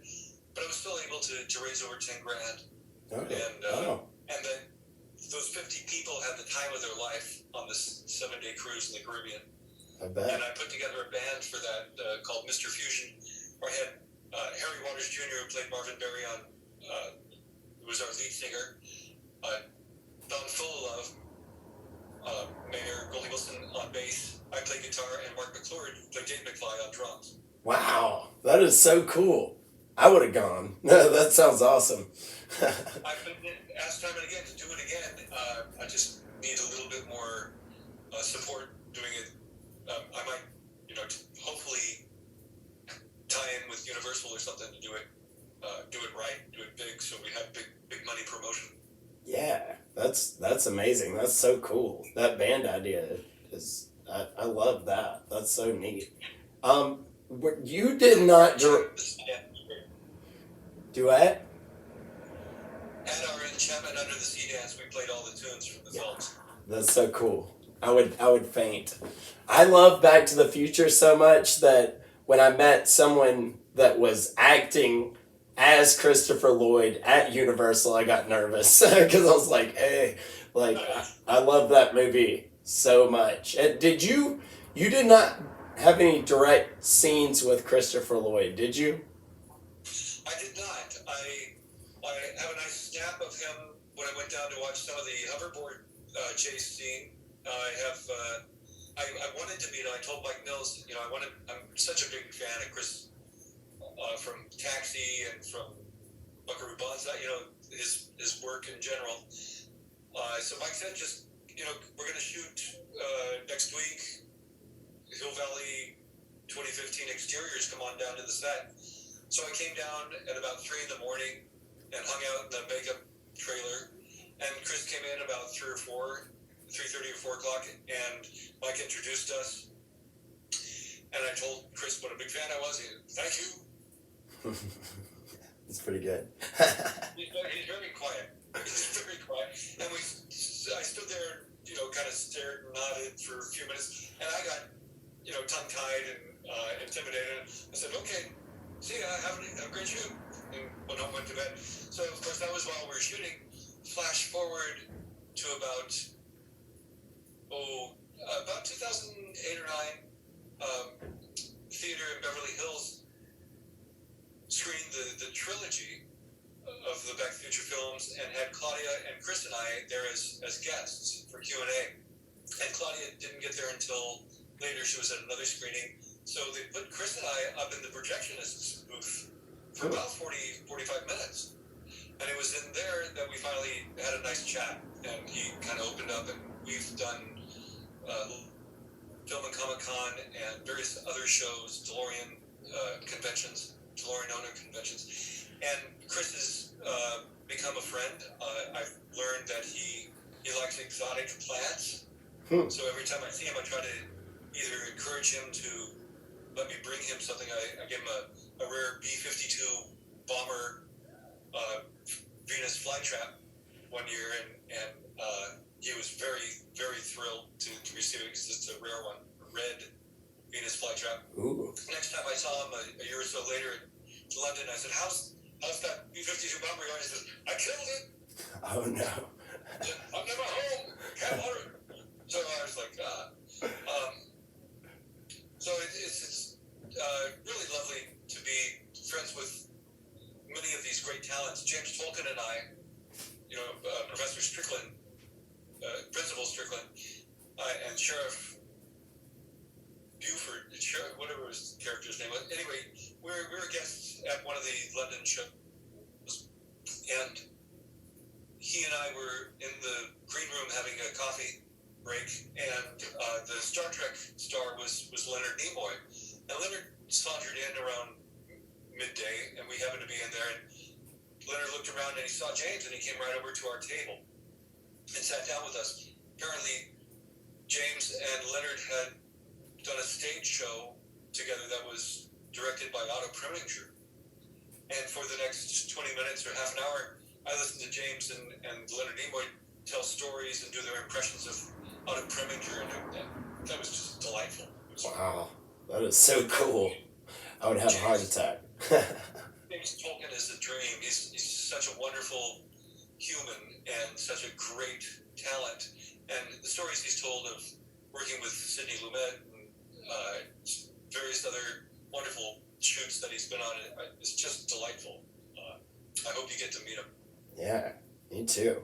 but I was still able to raise over 10 grand. Okay. And then those 50 people had the time of their life on this 7-day cruise in the Caribbean. I bet. And I put together a band for that called Mr. Fusion, where I had Harry Waters Jr., who played Marvin Berry on, who was our lead singer, Don Full of Mayor Goldie Wilson on bass. I played guitar, and Mark McClure played Dave McFly on drums. Wow, that is so cool. I would have gone. That sounds awesome. I've been asked time and again to do it again. I just need a little bit more support doing it. I might, hopefully tie in with Universal or something to do it right, do it big, so we have big money promotion. Yeah, that's amazing. That's so cool. That band idea is, I love that. That's so neat. You did not duet? At our Enchantment Under the Sea dance, we played all the tunes from the films. That's so cool. I would faint. I love Back to the Future so much that when I met someone that was acting as Christopher Lloyd at Universal, I got nervous because I was like, hey, I love that movie so much. And you did not have any direct scenes with Christopher Lloyd, did you? I did not. I have a nice snap of him when I went down to watch some of the hoverboard chase scene. I wanted to meet him. I told Mike Mills, I'm such a big fan of Chris from Taxi and from Buckaroo Banzai, his work in general. So Mike said, we're going to shoot next week, Hill Valley 2015 exteriors, come on down to the set. So I came down at about 3 a.m. and hung out in the makeup trailer, and Chris came in about 3:30 or 4 o'clock, and Mike introduced us, and I told Chris what a big fan I was. He said, thank you. It's pretty good. He's very quiet. He's very quiet. And I stood there, kind of stared and nodded for a few minutes, and I got, tongue-tied and intimidated. I said, okay, see ya, have a great shoot. And went home, went to bed. So, of course, that was while we were shooting. Flash forward to about 2008 or 9, theater in Beverly Hills screened the trilogy of the Back to the Future films and had Claudia and Chris and I there as guests for Q&A. And Claudia didn't get there until later. She was at another screening. So they put Chris and I up in the projectionist's booth for about 45 minutes. And it was in there that we finally had a nice chat. And he kind of opened up, and we've done Film and Comic-Con and various other shows, DeLorean conventions, DeLorean owner conventions. And Chris has become a friend. I've learned that he likes exotic plants. So every time I see him, I try to either encourage him to let me bring him something. I gave him a rare B-52 bomber Venus flytrap one year, and he was very It's a rare one, a red Venus flytrap. Ooh. Next time I saw him a year or so later in London, I said, how's that B-52 bomber going? He says, I killed it. Oh no. I'm never home. Can't water. So I was like, so it's really lovely to be friends with many of these great talents. James Tolkien and I, Professor Strickland, Principal Strickland, and Sheriff Buford, whatever his character's name was. Anyway, we were guests at one of the London shows, and he and I were in the green room having a coffee break, and the Star Trek star was Leonard Nimoy, and Leonard sauntered in around midday, and we happened to be in there, and Leonard looked around and he saw James, and he came right over to our table and sat down with us. Apparently, James and Leonard had done a stage show together that was directed by Otto Preminger, and for the next 20 minutes or half an hour, I listened to James and Leonard Nimoy tell stories and do their impressions of Otto Preminger, and that was just delightful. Wow, that is so cool. I would have a heart attack. James Tolkien is a dream. He's such a wonderful human and such a great talent. And the stories he's told of working with Sidney Lumet and various other wonderful shoots that he's been on, it's just delightful. I hope you get to meet him. Yeah, me too.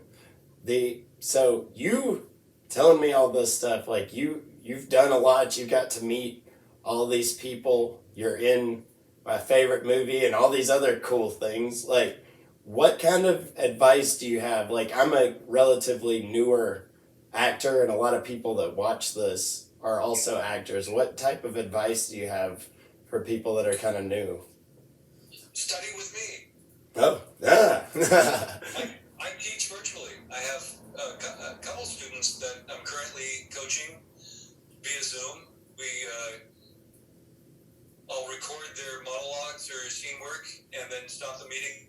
So you telling me all this stuff, like you've done a lot, you got to meet all these people, you're in my favorite movie and all these other cool things. Like, what kind of advice do you have? Like, I'm a relatively newer actor, and a lot of people that watch this are also actors. What type of advice do you have for people that are kind of new? Study with me. Oh, yeah. I teach virtually. I have a couple students that I'm currently coaching via Zoom. I'll record their monologues or scene work and then stop the meeting,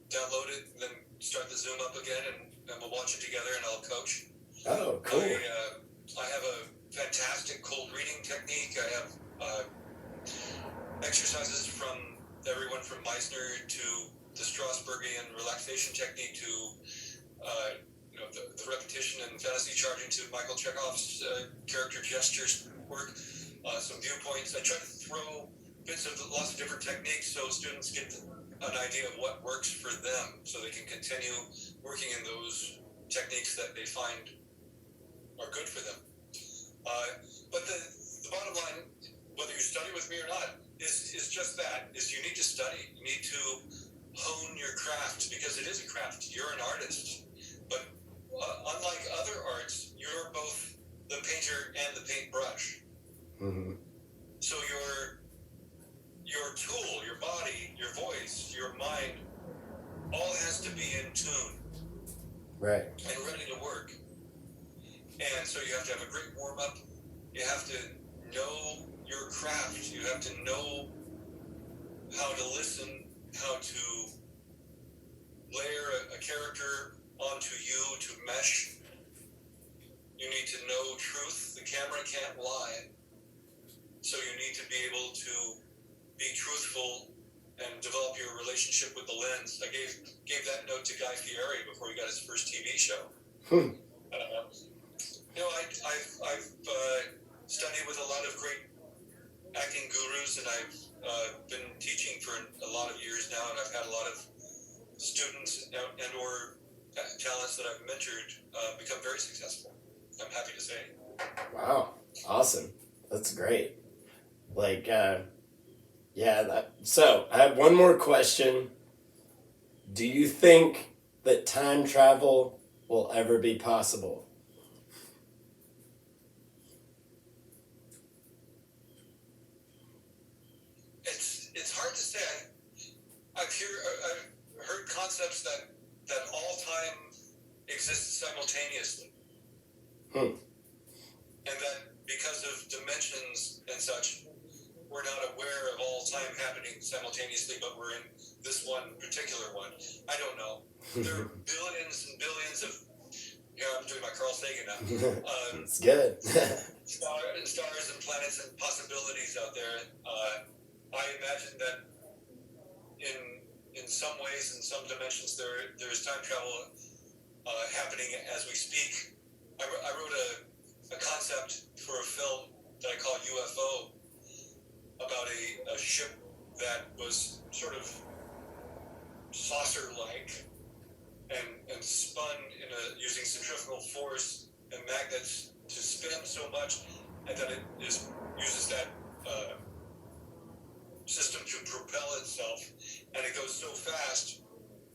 download it, and then start the Zoom up again, and we'll watch it together and I'll coach. Oh, cool. I have a fantastic cold reading technique. I have exercises from everyone from Meissner to the Strasbergian relaxation technique to the repetition and fantasy charging to Michael Chekhov's character gestures work. Some viewpoints. I try to throw bits of lots of different techniques so students get an idea of what works for them, so they can continue working in those techniques that they find are good for them. But the bottom line, whether you study with me or not, is just that: is you need to study. You need to hone your craft, because it is a craft. You're an artist, but unlike other arts, you're both the painter and the paintbrush. Mm-hmm. So your tool, your body, your voice, your mind, all has to be in tune, Right, and ready to work. And so you have to have a great warm up. You have to know your craft. You have to know how to listen, how to layer a character onto you to mesh. You need to know truth. The camera can't lie. So you need to be able to be truthful and develop your relationship with the lens. I gave that note to Guy Fieri before he got his first TV show. I've studied with a lot of great acting gurus, and I've been teaching for a lot of years now, and I've had a lot of students and or talents that I've mentored become very successful. I'm happy to say. Wow, awesome. That's great. Like, so I have one more question. Do you think that time travel will ever be possible? It's hard to say. I've heard concepts that all time exists simultaneously. And that because of dimensions and such, we're not aware of all time happening simultaneously, but we're in this one particular one. I don't know. There are billions and billions of Yeah, I'm doing my Carl Sagan now. It's good. Stars and planets and possibilities out there. I imagine that in some ways, in some dimensions, there's time travel happening as we speak. I wrote a concept for a film that I call UFO about a ship that was sort of saucer-like and spun using centrifugal force and magnets to spin so much, and then it uses that system to propel itself, and it goes so fast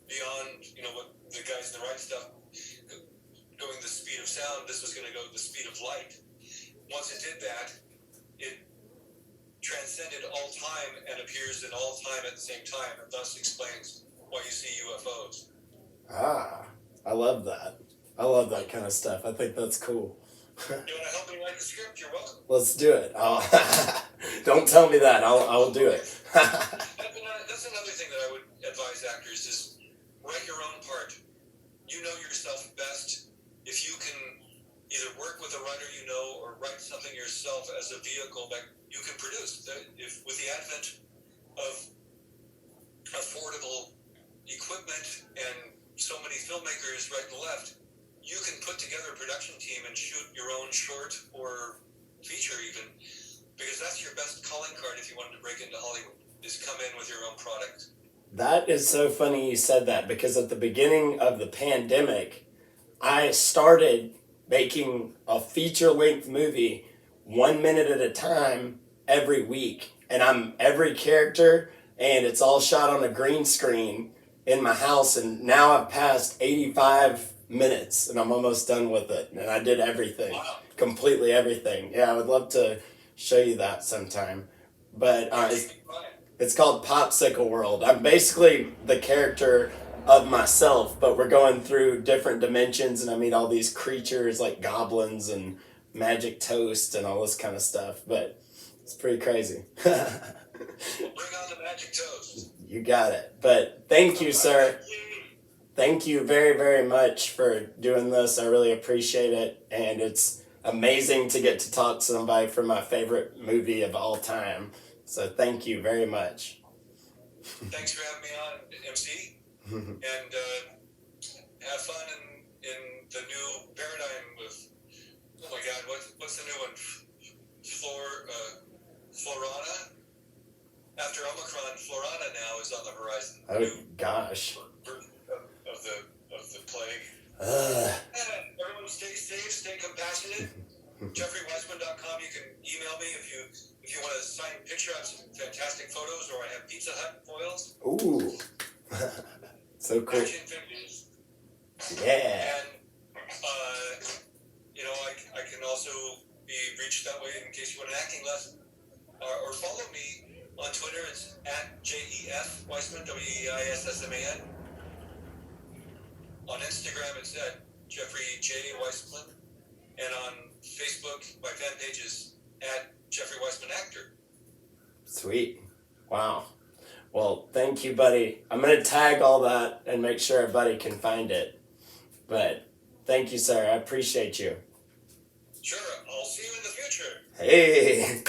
beyond what the guys in the right stuff going the speed of sound. This was going to go the speed of light. Once it did that, it transcended all time and appears in all time at the same time, and thus explains why you see UFOs. I love that. I love that kind of stuff. I think that's cool. You want to help me write the script? You're welcome. Let's do it. Don't tell me that. I'll do it. That's another thing that I would advise actors is write your own part. You know yourself best. If you can either work with a writer you know or write something yourself as a vehicle that you can produce. If with the advent of affordable equipment and so many filmmakers right and left, you can put together a production team and shoot your own short or feature even, because that's your best calling card if you wanted to break into Hollywood, is come in with your own product. That is so funny you said that, because at the beginning of the pandemic, I started making a feature-length movie 1 minute at a time every week. And I'm every character, and it's all shot on a green screen in my house. And now I've passed 85 minutes, and I'm almost done with it. And I did everything. Wow. Completely everything. Yeah, I would love to show you that sometime. But it's called Popsicle World. I'm basically the character of myself, but we're going through different dimensions, and I meet all these creatures like goblins and magic toast and all this kind of stuff. But it's pretty crazy. Bring on the magic toast. You got it. But thank you, sir. Thank you very, very much for doing this. I really appreciate it. And it's amazing to get to talk to somebody from my favorite movie of all time. So thank you very much. Thanks for having me on, MC. And have fun in the new paradigm with, oh my God, what's the new one? Florana? After Omicron, Florana now is on the horizon. Oh gosh. Of the plague. Everyone stay safe, stay compassionate. JeffreyWeissman.com. You can email me if you want a signed picture. I have some fantastic photos, or I have Pizza Hut foils. Ooh. So cool. Action figures. Yeah. And I can also be reached that way in case you want an acting lesson. Or follow me on Twitter. It's at JEF Weissman, WEISSMAN. On Instagram, it's at Jeffrey J. Weissman. And on Facebook, my fan page is at Jeffrey Weissman Actor. Sweet. Wow. Well, thank you, buddy. I'm going to tag all that and make sure everybody can find it. But thank you, sir. I appreciate you. Sure. I'll see you in the future. Hey.